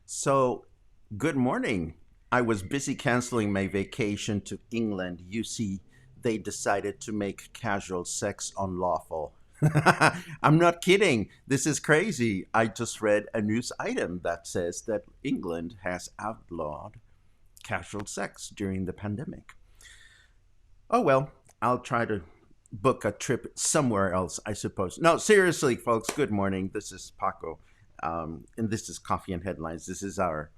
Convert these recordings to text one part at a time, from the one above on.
So, good morning. I was busy canceling my vacation to England. You see, they decided to make casual sex unlawful. I'm not kidding. This is crazy. I just read a news item that says that England has outlawed casual sex during the pandemic. Oh well, I'll try to book a trip somewhere else, I suppose. No, seriously, folks, good morning. This is Paco, and this is Coffee and Headlines. This is our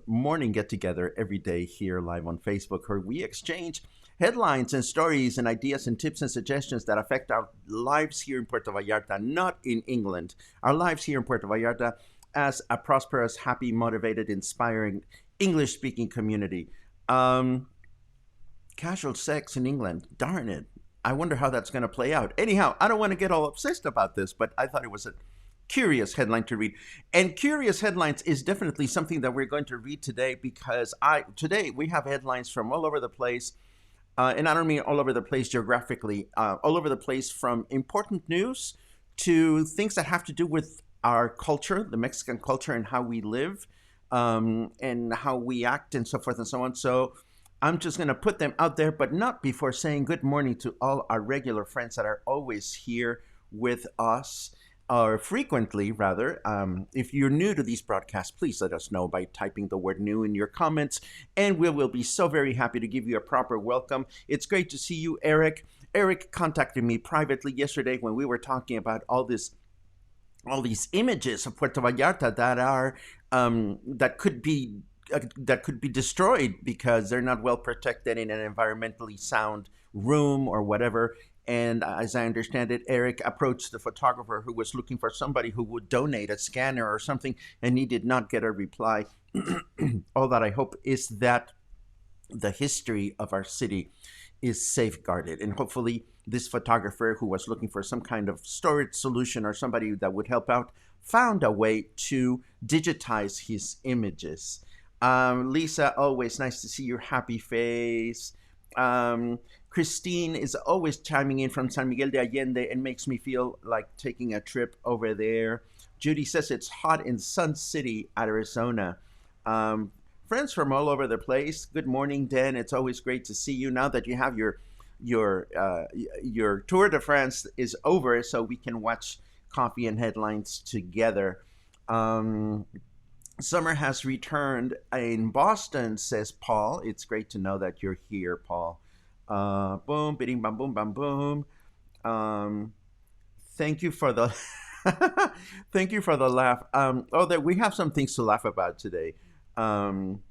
morning get together every day here live on Facebook, where we exchange headlines and stories and ideas and tips and suggestions that affect our lives here in Puerto Vallarta, not in England. Our lives here in Puerto Vallarta as a prosperous, happy, motivated, inspiring English speaking community. Um, Casual sex in England, darn it. I wonder how that's going to play out. Anyhow, I don't want to get all obsessed about this, but I thought it was a curious headline to read. And curious headlines is definitely something that we're going to read today because today we have headlines from all over the place. And I don't mean all over the place geographically, all over the place from important news to things that have to do with our culture, the Mexican culture, and how we live, and how we act, and so forth and so on. So I'm just going to put them out there, but not before saying good morning to all our regular friends that are always here with us, or frequently, rather. If you're new to these broadcasts, please let us know by typing the word new in your comments, and we will be so very happy to give you a proper welcome. It's great to see you, Eric. Eric contacted me privately yesterday when we were talking about all these images of Puerto Vallarta that are that could be destroyed because they're not well protected in an environmentally sound room or whatever. And as I understand it, Eric approached the photographer who was looking for somebody who would donate a scanner or something, and he did not get a reply. All that I hope is that the history of our city is safeguarded, and hopefully this photographer who was looking for some kind of storage solution or somebody that would help out found a way to digitize his images. Lisa, always nice to see your happy face. Christine is always chiming in from San Miguel de Allende and makes me feel like taking a trip over there. Judy says it's hot in Sun City, Arizona. Friends from all over the place. Good morning, Dan. It's always great to see you. Now that you have your Tour de France is over, so we can watch Coffee and Headlines together. Summer has returned in Boston, says Paul. It's great to know that you're here, Paul. Boom, bidding, bam, boom, bam, boom. Thank you for the thank you for the laugh. That we have some things to laugh about today. Um,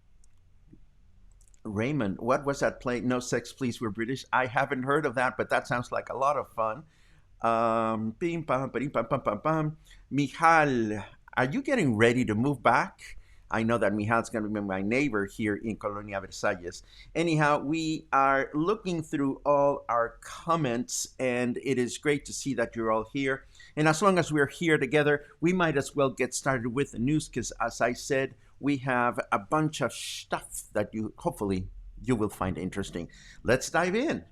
Raymond, what was that play? No sex, please. We're British. I haven't heard of that, but that sounds like a lot of fun. Bim, bam, bim, bam, bam, bam, bam. Mijal, are you getting ready to move back? I know that Mijal's going to be my neighbor here in Colonia Versalles. Anyhow, we are looking through all our comments, and it is great to see that you're all here. And as long as we're here together, we might as well get started with the news because, as I said, we have a bunch of stuff that you hopefully you will find interesting. Let's dive in.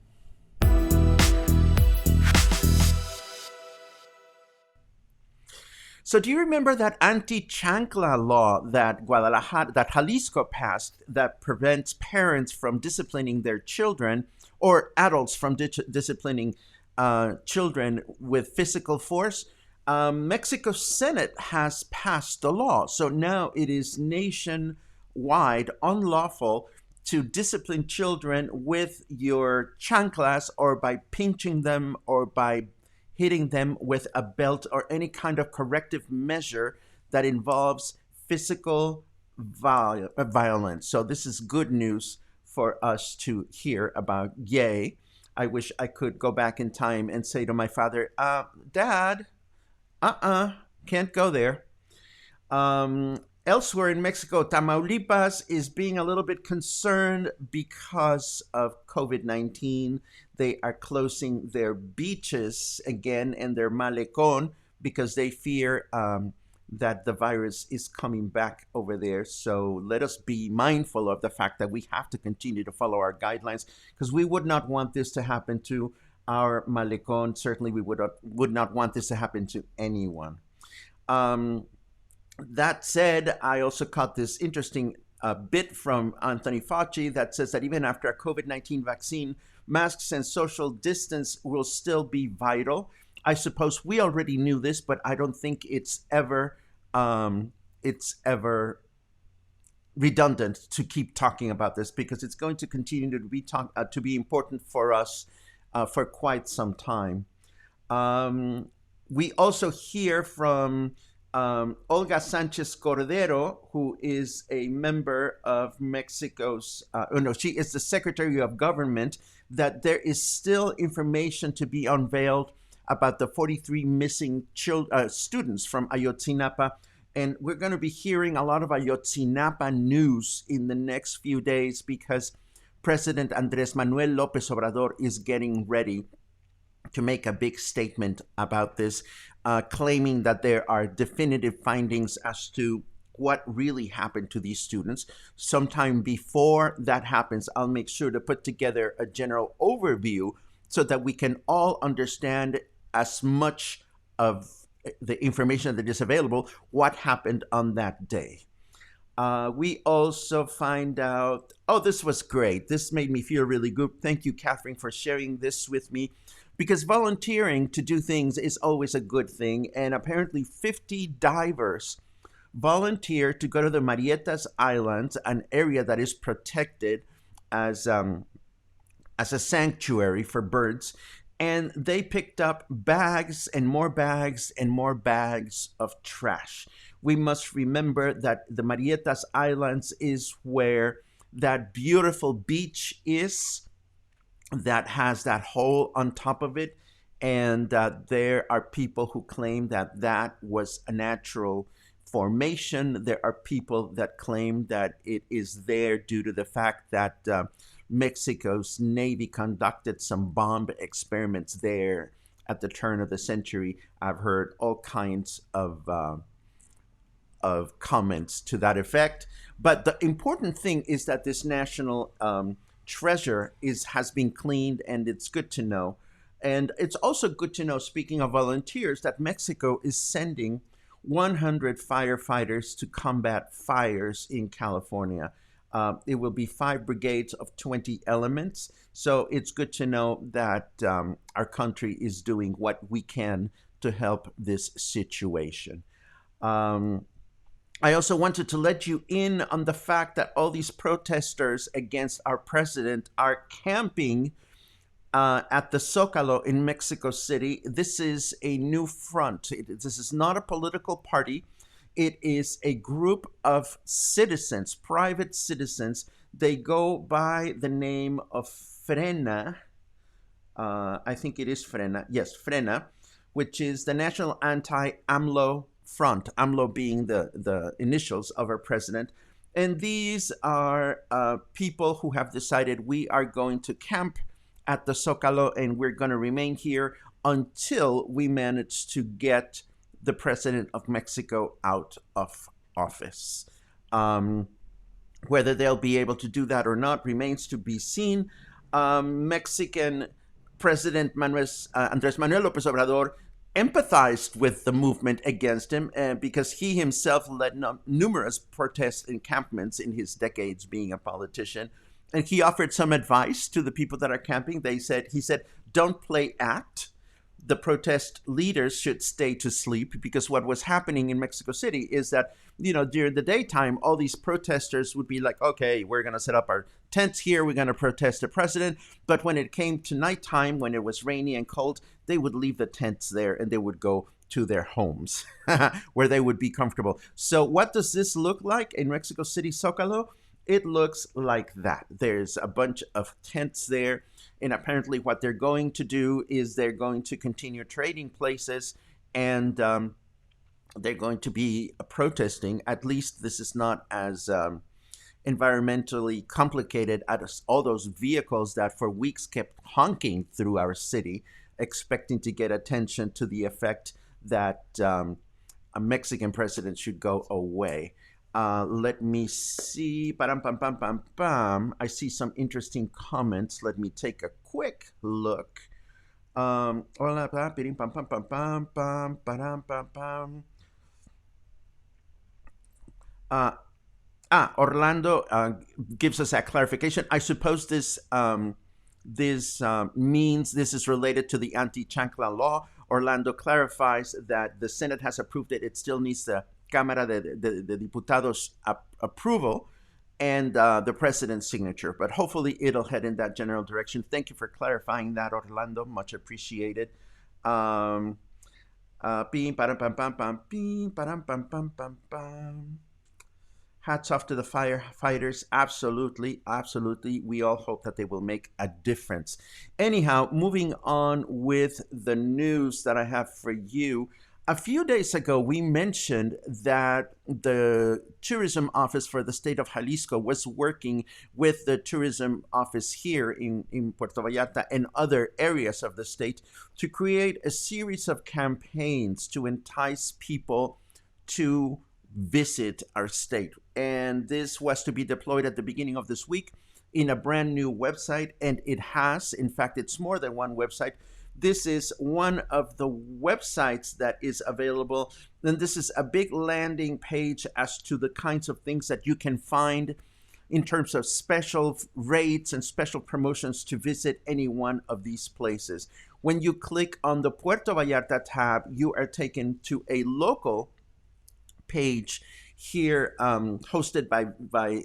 So do you remember that anti-chancla law that Jalisco passed that prevents parents from disciplining their children or adults from disciplining children with physical force? Mexico's Senate has passed a law. So now it is nationwide unlawful to discipline children with your chanclas or by pinching them or by hitting them with a belt or any kind of corrective measure that involves physical violence. So this is good news for us to hear about. Yay. I wish I could go back in time and say to my father, Dad, can't go there. Elsewhere in Mexico, Tamaulipas is being a little bit concerned because of COVID 19. They are closing their beaches again and their malecon because they fear that the virus is coming back over there. So let us be mindful of the fact that we have to continue to follow our guidelines because we would not want this to happen to our malecon. Certainly, we would not want this to happen to anyone. That said, I also caught this interesting bit from Anthony Fauci that says that even after a COVID-19 vaccine, masks and social distance will still be vital. I suppose we already knew this, but I don't think it's ever redundant to keep talking about this because it's going to continue to be important for us for quite some time. We also hear from Olga Sanchez Cordero, who is a member of Mexico's, she is the Secretary of Government, that there is still information to be unveiled about the 43 missing students from Ayotzinapa. And we're going to be hearing a lot of Ayotzinapa news in the next few days because President Andrés Manuel López Obrador is getting ready to make a big statement about this, claiming that there are definitive findings as to what really happened to these students. Sometime before that happens, I'll make sure to put together a general overview so that we can all understand as much of the information that is available, what happened on that day. We also find out, this was great. This made me feel really good. Thank you, Catherine, for sharing this with me. Because volunteering to do things is always a good thing. And apparently 50 divers volunteer to go to the Marietas Islands, an area that is protected as a sanctuary for birds. And they picked up bags and more bags and more bags of trash. We must remember that the Marietas Islands is where that beautiful beach is that has that hole on top of it. And there are people who claim that that was a natural formation. There are people that claim that it is there due to the fact that Mexico's Navy conducted some bomb experiments there at the turn of the century. I've heard all kinds of comments to that effect. But the important thing is that this national treasure has been cleaned, and it's good to know. And it's also good to know, speaking of volunteers, that Mexico is sending 100 firefighters to combat fires in California. It will be 5 brigades of 20 elements. So it's good to know that our country is doing what we can to help this situation. I also wanted to let you in on the fact that all these protesters against our president are camping at the Zócalo in Mexico City. This is a new front. This is not a political party. It is a group of citizens, private citizens. They go by the name of Frena. I think it is Frena. Yes, Frena, which is the National Anti-AMLO Front, AMLO being the initials of our president. And these are people who have decided we are going to camp at the Zócalo and we're going to remain here until we manage to get the president of Mexico out of office. Whether they'll be able to do that or not remains to be seen. Mexican President Andrés Manuel López Obrador empathized with the movement against him because he himself led numerous protest encampments in his decades being a politician. And he offered some advice to the people that are camping. He said, don't play act. the protest leaders should stay to sleep, because what was happening in Mexico City is that, during the daytime, all these protesters would be like, okay, we're going to set up our tents here, we're going to protest the president. But when it came to nighttime, when it was rainy and cold, they would leave the tents there and they would go to their homes where they would be comfortable. So what does this look like in Mexico City Zocalo? It looks like that. There's a bunch of tents there, and apparently what they're going to do is they're going to continue trading places, and they're going to be protesting. At least this is not as environmentally complicated as all those vehicles that for weeks kept honking through our city, expecting to get attention to the effect that a Mexican president should go away. Let me see. I see some interesting comments. Let me take a quick look. Orlando gives us that clarification. I suppose this means this is related to the anti-chancla law. Orlando clarifies that the Senate has approved it. It still needs the Cámara de Diputados approval and the president's signature. But hopefully it'll head in that general direction. Thank you for clarifying that, Orlando. Much appreciated. Hats off to the firefighters. Absolutely, absolutely. We all hope that they will make a difference. Anyhow, moving on with the news that I have for you. A few days ago, we mentioned that the tourism office for the state of Jalisco was working with the tourism office here in Puerto Vallarta and other areas of the state to create a series of campaigns to entice people to visit our state. And this was to be deployed at the beginning of this week in a brand new website. And it has, in fact, it's more than one website. This is one of the websites that is available. And this is a big landing page as to the kinds of things that you can find in terms of special rates and special promotions to visit any one of these places. When you click on the Puerto Vallarta tab, you are taken to a local page here, hosted by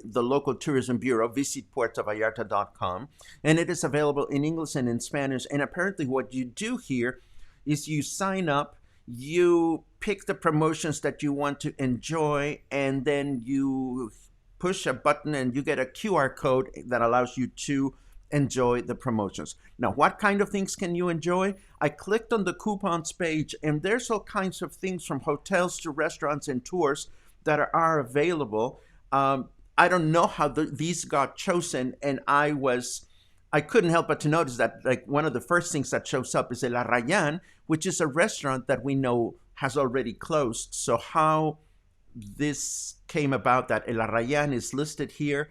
the local tourism bureau, visitpuertovallarta.com, and it is available in English and in Spanish. And apparently what you do here is you sign up, you pick the promotions that you want to enjoy, and then you push a button and you get a QR code that allows you to enjoy the promotions. Now, what kind of things can you enjoy? I clicked on the coupons page, and there's all kinds of things from hotels to restaurants and tours that are available. I don't know how these got chosen, and I couldn't help but to notice that, like, one of the first things that shows up is El Arrayán, which is a restaurant that we know has already closed. So how this came about that El Arrayán is listed here,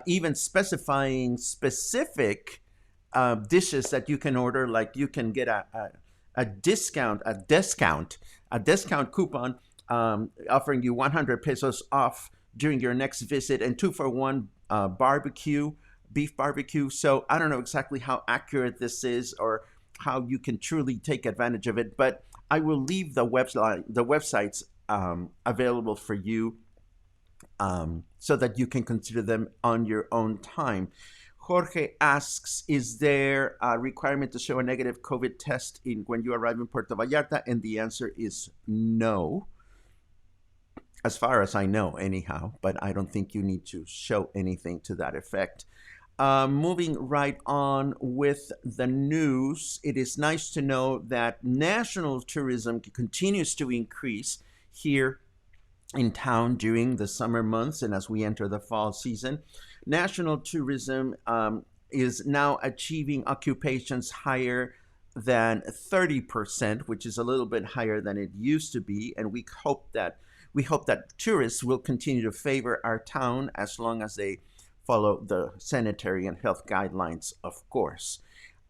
even specifying specific dishes that you can order, like you can get a discount coupon offering you 100 pesos off during your next visit, and 2-for-1 beef barbecue. So I don't know exactly how accurate this is or how you can truly take advantage of it, but I will leave the websites available for you so that you can consider them on your own time. Jorge asks, is there a requirement to show a negative COVID test when you arrive in Puerto Vallarta? And the answer is no, as far as I know, anyhow, but I don't think you need to show anything to that effect. Moving right on with the news, it is nice to know that national tourism continues to increase here in town during the summer months and as we enter the fall season. National tourism is now achieving occupations higher than 30%, which is a little bit higher than it used to be, and we hope that tourists will continue to favor our town as long as they follow the sanitary and health guidelines, of course.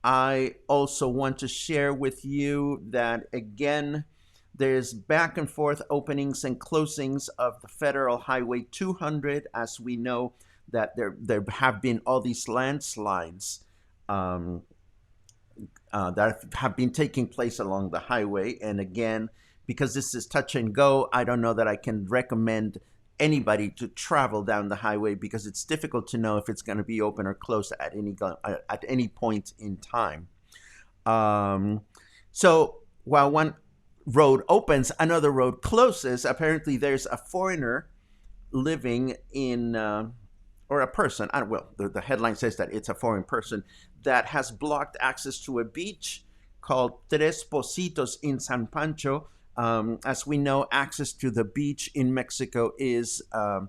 I also want to share with you that, again, there's back and forth openings and closings of the Federal Highway 200, as we know that there have been all these landslides that have been taking place along the highway. And again, because this is touch and go, I don't know that I can recommend anybody to travel down the highway because it's difficult to know if it's going to be open or closed at any point in time. Um, so while one road opens, another road closes. Apparently, there's a foreigner living in, or a person. Well, the headline says that it's a foreign person that has blocked access to a beach called Tres Positos in San Pancho. As we know, access to the beach in Mexico is a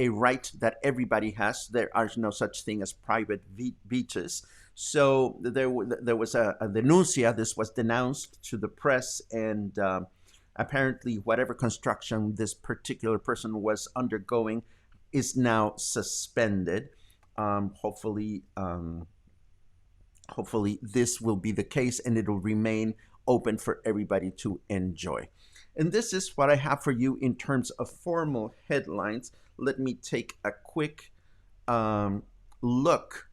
right that everybody has. There are no such thing as private beaches. So there was a denuncia. This was denounced to the press, and apparently, whatever construction this particular person was undergoing is now suspended. Hopefully, hopefully this will be the case, and it'll remain open for everybody to enjoy. And this is what I have for you in terms of formal headlines. Let me take a quick look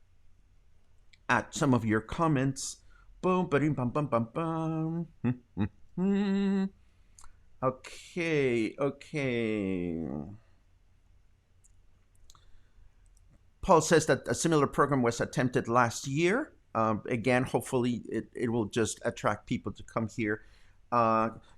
at some of your comments. Boom, bum, bum, bum, bum. Okay. Paul says that a similar program was attempted last year. Again, hopefully it will just attract people to come here.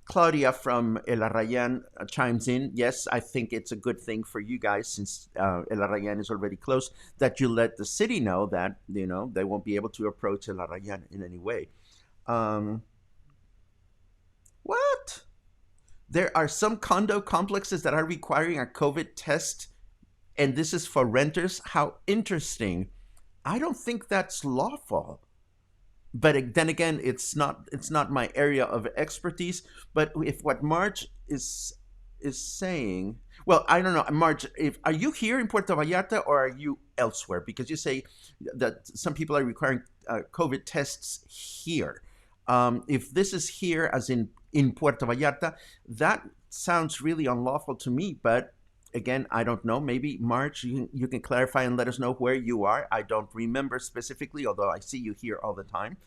Claudia from El Arrayan chimes in. Yes, I think it's a good thing for you guys, since El Arrayan is already closed, that you let the city know that, they won't be able to approach El Arrayan in any way. What? There are some condo complexes that are requiring a COVID test, and this is for renters. How interesting. I don't think that's lawful. But then again, it's not my area of expertise. But if what Marge is saying, well, I don't know, Marge, if are you here in Puerto Vallarta or are you elsewhere? Because you say that some people are requiring COVID tests here. If this is here, as in Puerto Vallarta, that sounds really unlawful to me. But again, I don't know. Maybe Marge, you can clarify and let us know where you are. I don't remember specifically, although I see you here all the time.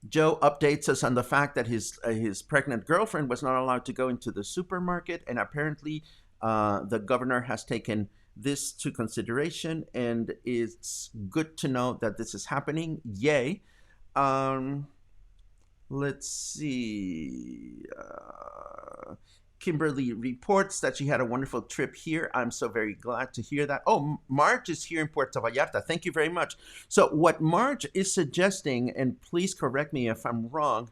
Joe updates us on the fact that his pregnant girlfriend was not allowed to go into the supermarket, and apparently the governor has taken this to consideration, and it's good to know that this is happening. Yay. Let's see. Kimberly reports that she had a wonderful trip here. I'm so very glad to hear that. Oh, Marge is here in Puerto Vallarta. Thank you very much. So what Marge is suggesting, and please correct me if I'm wrong,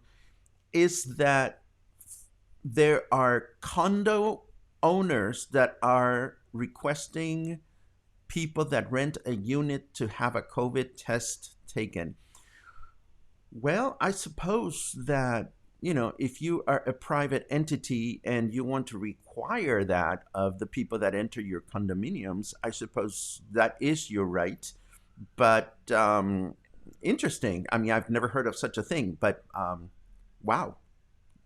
is that there are condo owners that are requesting people that rent a unit to have a COVID test taken. Well, I suppose that, if you are a private entity and you want to require that of the people that enter your condominiums, I suppose that is your right. But interesting. I mean, I've never heard of such a thing, but wow,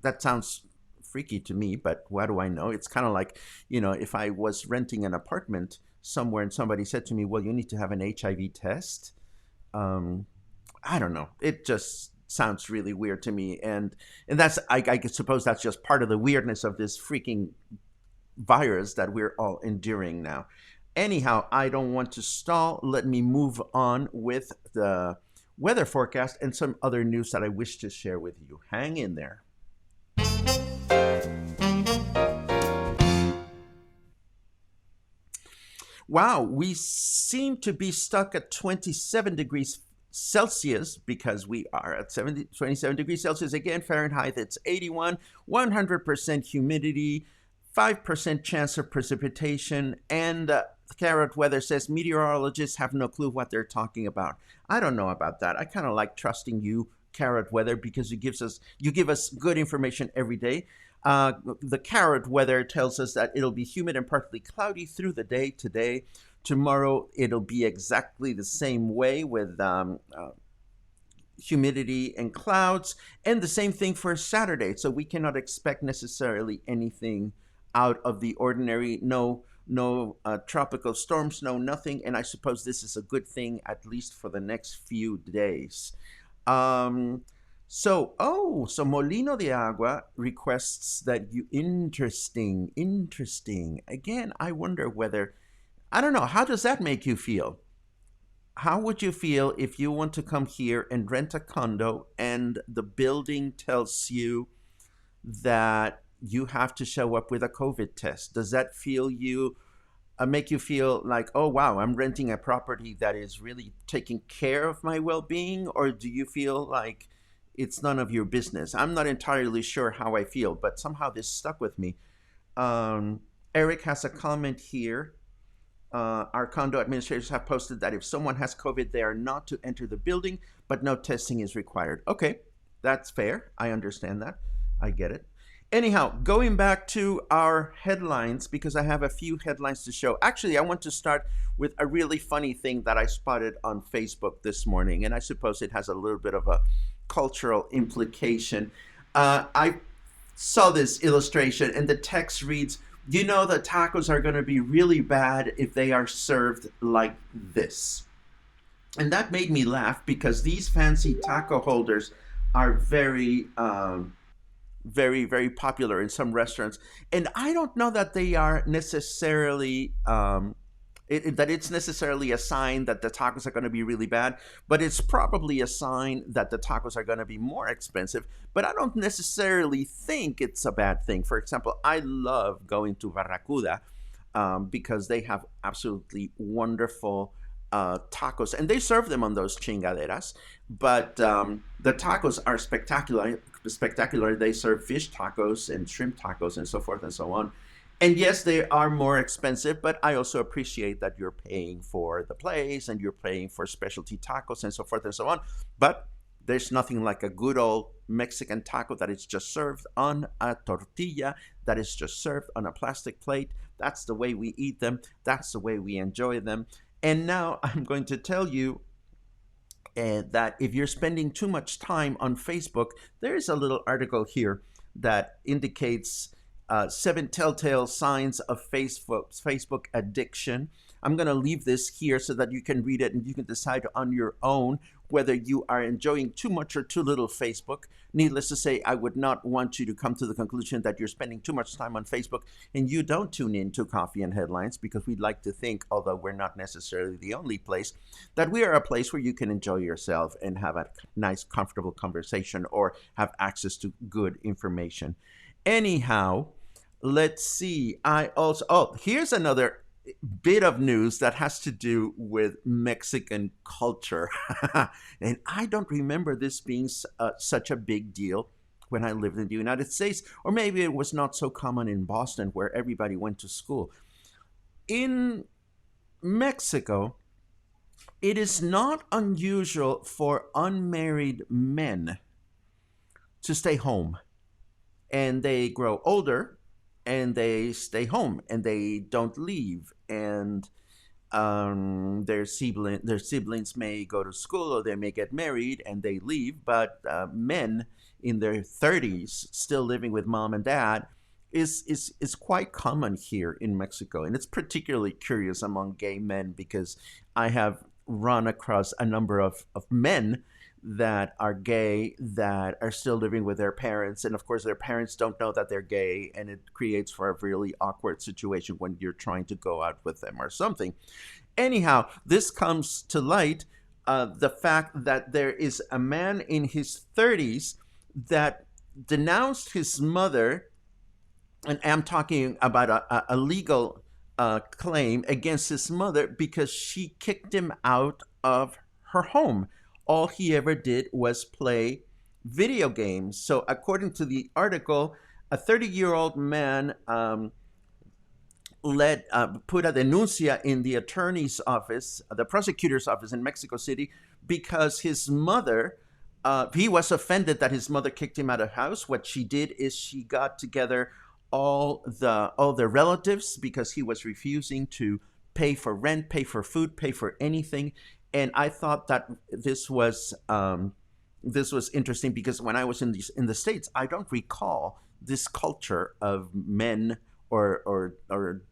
that sounds freaky to me. But what do I know? It's kind of like, if I was renting an apartment somewhere and somebody said to me, well, you need to have an HIV test. I don't know. It just sounds really weird to me, and that's I suppose that's just part of the weirdness of this freaking virus that we're all enduring now. Anyhow, I don't want to stall. Let me move on with the weather forecast and some other news that I wish to share with you. Hang in there. Wow, we seem to be stuck at 27 degrees Celsius because we are at 27 degrees Celsius. Again, Fahrenheit, it's 81, 100% humidity, 5% chance of precipitation, and Carrot Weather says meteorologists have no clue what they're talking about. I don't know about that. I kind of like trusting you, Carrot Weather, because you give us good information every day. The Carrot Weather tells us that it'll be humid and partly cloudy through the day today. Tomorrow, it'll be exactly the same way with humidity and clouds, and the same thing for Saturday. So we cannot expect necessarily anything out of the ordinary. No no tropical storms, no nothing. And I suppose this is a good thing, at least for the next few days. Um, so Molino de Agua requests that you, interesting. Again, I wonder whether, I don't know, how does that make you feel? How would you feel if you want to come here and rent a condo and the building tells you that you have to show up with a COVID test? Does that feel you make you feel like, oh wow, I'm renting a property that is really taking care of my well-being, or do you feel like it's none of your business? I'm not entirely sure how I feel, but somehow this stuck with me. Um, Eric has a comment here. Our condo administrators have posted that if someone has COVID, they are not to enter the building, but no testing is required. Okay, that's fair. I understand that. I get it. Anyhow, going back to our headlines, because I have a few headlines to show. Actually, I want to start with a really funny thing that I spotted on Facebook this morning, and I suppose it has a little bit of a cultural implication. I saw this illustration, and the text reads, you know, the tacos are going to be really bad if they are served like this. And that made me laugh because these fancy taco holders are very popular in some restaurants. And I don't know that they are necessarily that it's necessarily a sign that the tacos are going to be really bad, but it's probably a sign that the tacos are going to be more expensive. But I don't necessarily think it's a bad thing. For example, I love going to Barracuda because they have absolutely wonderful tacos, and they serve them on those chingaderas. But the tacos are spectacular. Spectacular. They serve fish tacos and shrimp tacos and so forth and so on. And yes, they are more expensive, but I also appreciate that you're paying for the place and you're paying for specialty tacos and so forth and so on. But there's nothing like a good old Mexican taco that is just served on a tortilla, that is just served on a plastic plate. That's the way we eat them. That's the way we enjoy them. And now I'm going to tell you that if you're spending too much time on Facebook, there is a little article here that indicates seven telltale signs of Facebook addiction. I'm going to leave this here so that you can read it and you can decide on your own whether you are enjoying too much or too little Facebook. Needless to say, I would not want you to come to the conclusion that you're spending too much time on Facebook and you don't tune in to Coffee and Headlines, because we'd like to think, although we're not necessarily the only place, that we are a place where you can enjoy yourself and have a nice, comfortable conversation or have access to good information. Anyhow, let's see. Here's another bit of news that has to do with Mexican culture. And I don't remember this being such a big deal when I lived in the United States, or maybe it was not so common in Boston where everybody went to school. In Mexico, it is not unusual for unmarried men to stay home, and they grow older and they stay home and they don't leave, and their siblings may go to school or they may get married and they leave, but men in their 30s still living with mom and dad is quite common here in Mexico. And it's particularly curious among gay men because I have run across a number of men that are gay that are still living with their parents, and of course their parents don't know that they're gay, and it creates for a really awkward situation when you're trying to go out with them or something. Anyhow, this comes to light, the fact that there is a man in his 30s that denounced his mother, and I'm talking about a legal claim against his mother because she kicked him out of her home. All he ever did was play video games. So, according to the article, a 30-year-old man put a denuncia in the attorney's office, the prosecutor's office in Mexico City, because his mother, he was offended that his mother kicked him out of the house. What she did is she got together all the relatives because he was refusing to pay for rent, pay for food, pay for anything. And I thought that this was interesting because when I was in the States, I don't recall this culture of men or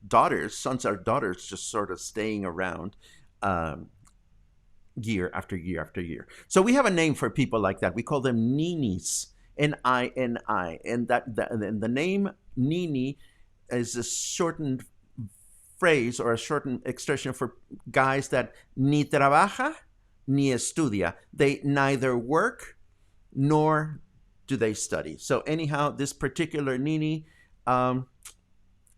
daughters, sons or daughters, just sort of staying around um, year after year after year. So we have a name for people like that. We call them ninis, Nini, and and the name nini is a shortened phrase or a shortened expression for guys that ni trabaja ni estudia. They neither work nor do they study. So anyhow, this particular nini um,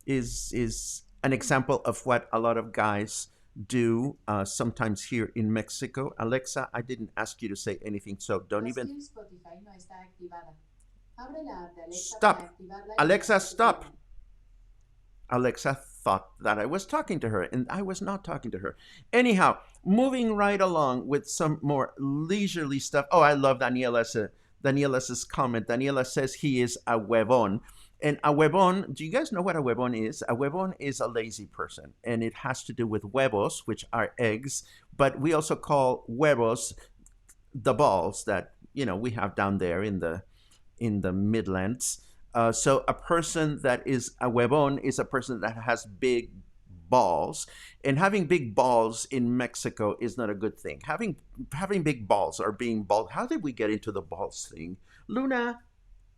is an example of what a lot of guys do sometimes here in Mexico. Alexa, I didn't ask you to say anything, so don't even. Stop. Alexa, stop. Alexa thought that I was talking to her, and I was not talking to her. Anyhow, moving right along with some more leisurely stuff. Oh, I love Daniela's comment. Daniela says he is a huevon. And a huevon, do you guys know what a huevon is? A huevon is a lazy person, and it has to do with huevos, which are eggs, but we also call huevos the balls that we have down there in the Midlands. So a person that is a huevon is a person that has big balls, and having big balls in Mexico is not a good thing. Having big balls or being bald. How did we get into the balls thing, Luna?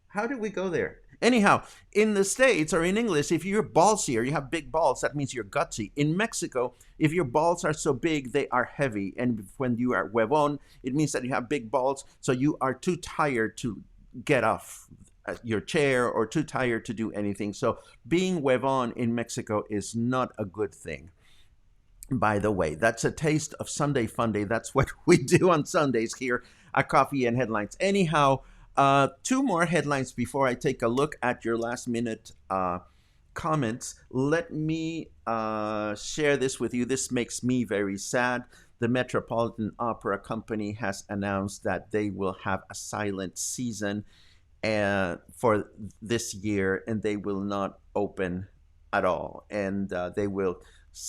How did we go there? Anyhow, in the States or in English, if you're ballsy or you have big balls, that means you're gutsy. In Mexico, if your balls are so big, they are heavy. And when you are huevon, it means that you have big balls, so you are too tired to get off your chair or too tired to do anything. So being huevon in Mexico is not a good thing. By the way, that's a taste of Sunday Fun Day. That's what we do on Sundays here at Coffee and Headlines. Anyhow, two more headlines before I take a look at your last minute comments. Let me share this with you. This makes me very sad. The Metropolitan Opera Company has announced that they will have a silent season for this year, and they will not open at all. And they will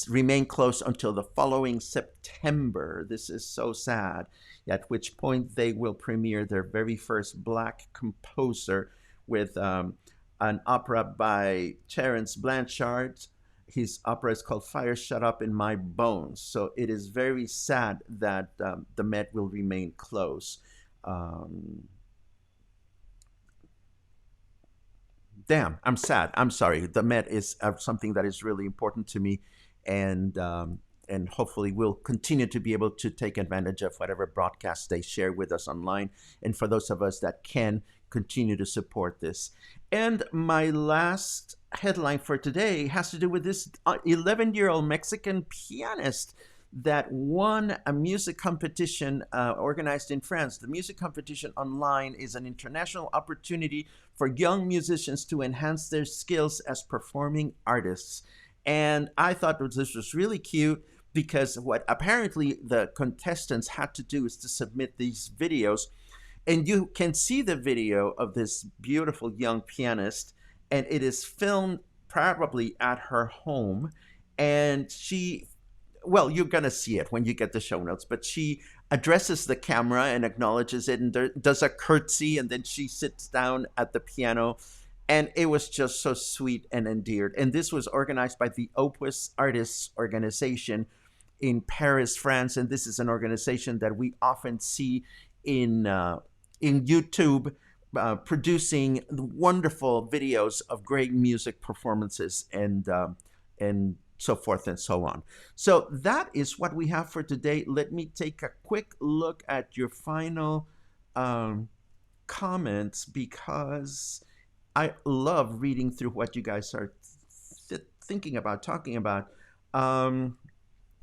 remain closed until the following September. This is so sad. At which point they will premiere their very first black composer with an opera by Terence Blanchard. His opera is called Fire Shut Up in My Bones. So it is very sad that the Met will remain closed. Damn, I'm sad. I'm sorry. The Met is something that is really important to me, and hopefully we'll continue to be able to take advantage of whatever broadcasts they share with us online. And for those of us that can, continue to support this. And my last headline for today has to do with this 11-year-old Mexican pianist that won a music competition organized in France. The music competition online is an international opportunity for young musicians to enhance their skills as performing artists. And I thought this was really cute because what apparently the contestants had to do is to submit these videos. And you can see the video of this beautiful young pianist, and it is filmed probably at her home. And you're going to see it when you get the show notes, but she addresses the camera and acknowledges it and does a curtsy, and then she sits down at the piano. And it was just so sweet and endeared. And this was organized by the Opus Artists organization in Paris, France. And this is an organization that we often see in YouTube, producing wonderful videos of great music performances and so forth and so on. So that is what we have for today. Let me take a quick look at your final comments, because I love reading through what you guys are thinking about, talking about.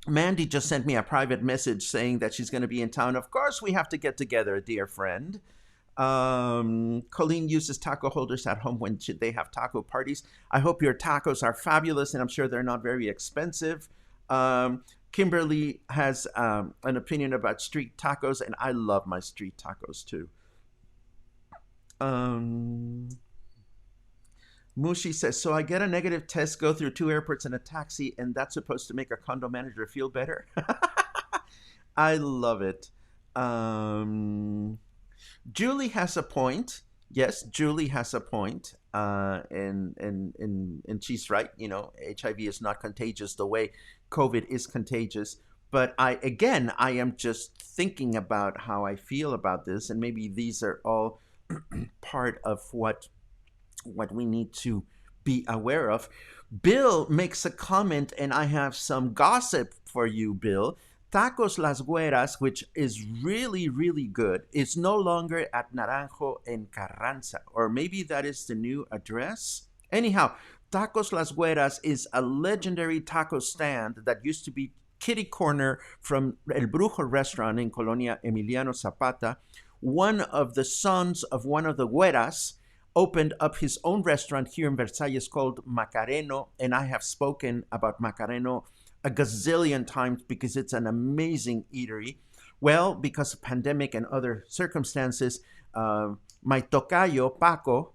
Mandy just sent me a private message saying that she's going to be in town. Of course, we have to get together, dear friend. Colleen uses taco holders at home when they have taco parties. I hope your tacos are fabulous, and I'm sure they're not very expensive. Kimberly has an opinion about street tacos, and I love my street tacos too. Mushi says, so I get a negative test, go through 2 airports and a taxi, and that's supposed to make a condo manager feel better? I love it. Julie has a point. Yes, Julie has a point, and she's right. HIV is not contagious the way COVID is contagious. But I am just thinking about how I feel about this, and maybe these are all part of what we need to be aware of. Bill makes a comment, and I have some gossip for you, Bill. Tacos Las Güeras, which is really, really good, is no longer at Naranjo and Carranza. Or maybe that is the new address? Anyhow, Tacos Las Güeras is a legendary taco stand that used to be kitty corner from El Brujo restaurant in Colonia Emiliano Zapata. One of the sons of one of the Güeras opened up his own restaurant here in Versalles called Macareno, and I have spoken about Macareno a gazillion times because it's an amazing eatery. Well, because of pandemic and other circumstances, my tocayo Paco,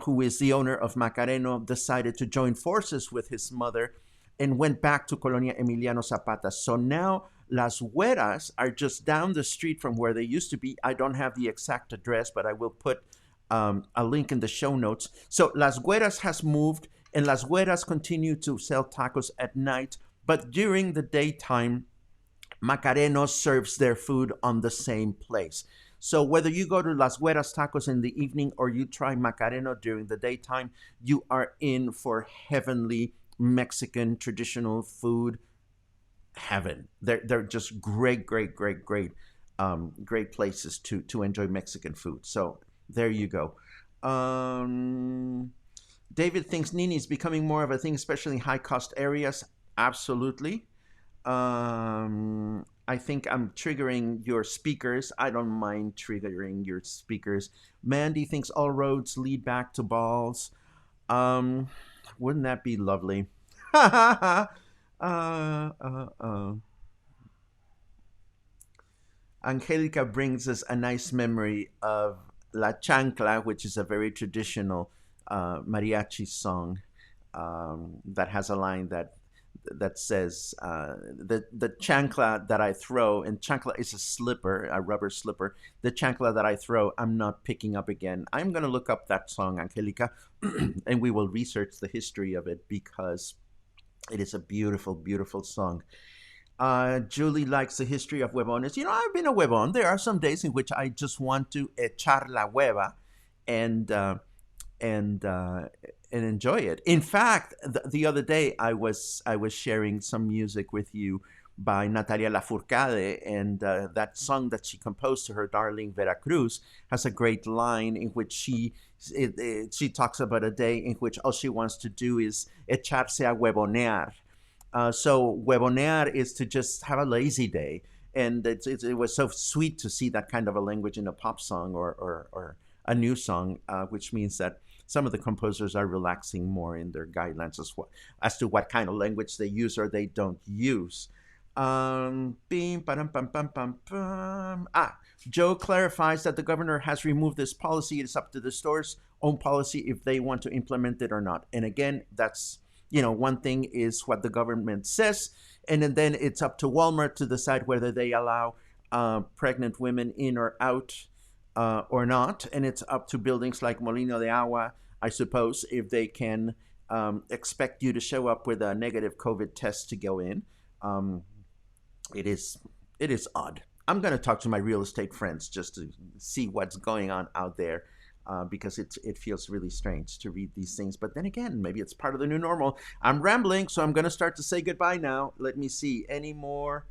who is the owner of Macareno, decided to join forces with his mother and went back to Colonia Emiliano Zapata. So now Las Hueras are just down the street from where they used to be. I don't have the exact address, but I will put a link in the show notes. So Las Güeras has moved, and Las Güeras continue to sell tacos at night, but during the daytime, Macareno serves their food on the same place. So whether you go to Las Güeras Tacos in the evening or you try Macareno during the daytime, you are in for heavenly Mexican traditional food heaven. They're just great, great, great, great, great places to enjoy Mexican food. So there you go. David thinks Nene is becoming more of a thing, especially in high cost areas. Absolutely. I think I'm triggering your speakers. I don't mind triggering your speakers. Mandy thinks all roads lead back to balls. Um, wouldn't that be lovely? uh, uh, uh. Angelica brings us a nice memory of La Chancla, which is a very traditional mariachi song that has a line that says the chancla that I throw, and chancla is a slipper, a rubber slipper. The chancla that I throw, I'm not picking up again. I'm going to look up that song, Angelica, and we will research the history of it because it is a beautiful, beautiful song. Julie likes the history of huevones. I've been a huevon. There are some days in which I just want to echar la hueva and and uh, and enjoy it. In fact, the other day I was sharing some music with you by Natalia Lafourcade, and that song that she composed to her darling Veracruz has a great line in which she talks about a day in which all she wants to do is echarse a huevonear. So huevonear is to just have a lazy day, and it was so sweet to see that kind of a language in a pop song or a new song, which means that some of the composers are relaxing more in their guidelines as to what kind of language they use or they don't use. Bing, pam, pam, pam, pam, pam. Joe clarifies that the governor has removed this policy. It's up to the store's own policy if they want to implement it or not. And again, that's, one thing is what the government says, and then it's up to Walmart to decide whether they allow pregnant women in or out or not. And it's up to buildings like Molino de Agua, I suppose, if they can expect you to show up with a negative COVID test to go in. Um, it is odd. I'm going to talk to my real estate friends just to see what's going on out there. Because it feels really strange to read these things. But then again, maybe it's part of the new normal. I'm rambling, so I'm going to start to say goodbye now. Let me see. Any more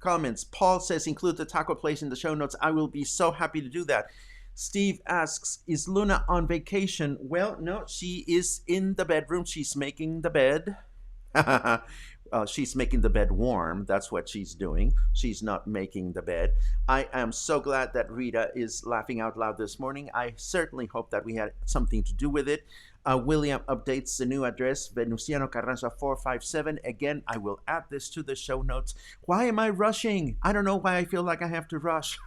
comments? Paul says, include the taco place in the show notes. I will be so happy to do that. Steve asks, is Luna on vacation? Well, no, she is in the bedroom. She's making the bed. She's making the bed warm. That's what she's doing. She's not making the bed. I am so glad that Rita is laughing out loud this morning. I certainly hope that we had something to do with it. William updates the new address, Venustiano Carranza 457. Again, I will add this to the show notes. Why am I rushing? I don't know why I feel like I have to rush.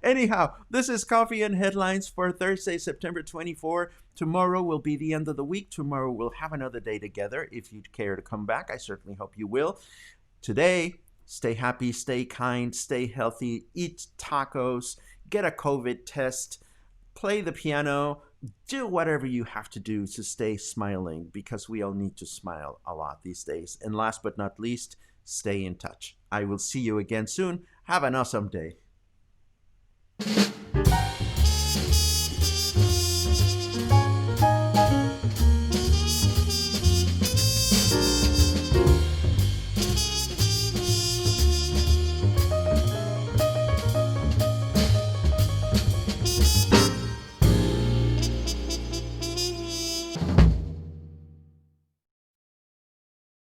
Anyhow, this is Coffee and Headlines for Thursday, September 24. Tomorrow will be the end of the week. Tomorrow we'll have another day together. If you'd care to come back, I certainly hope you will. Today, stay happy, stay kind, stay healthy, eat tacos, get a COVID test, play the piano, do whatever you have to do to stay smiling because we all need to smile a lot these days. And last but not least, stay in touch. I will see you again soon. Have an awesome day.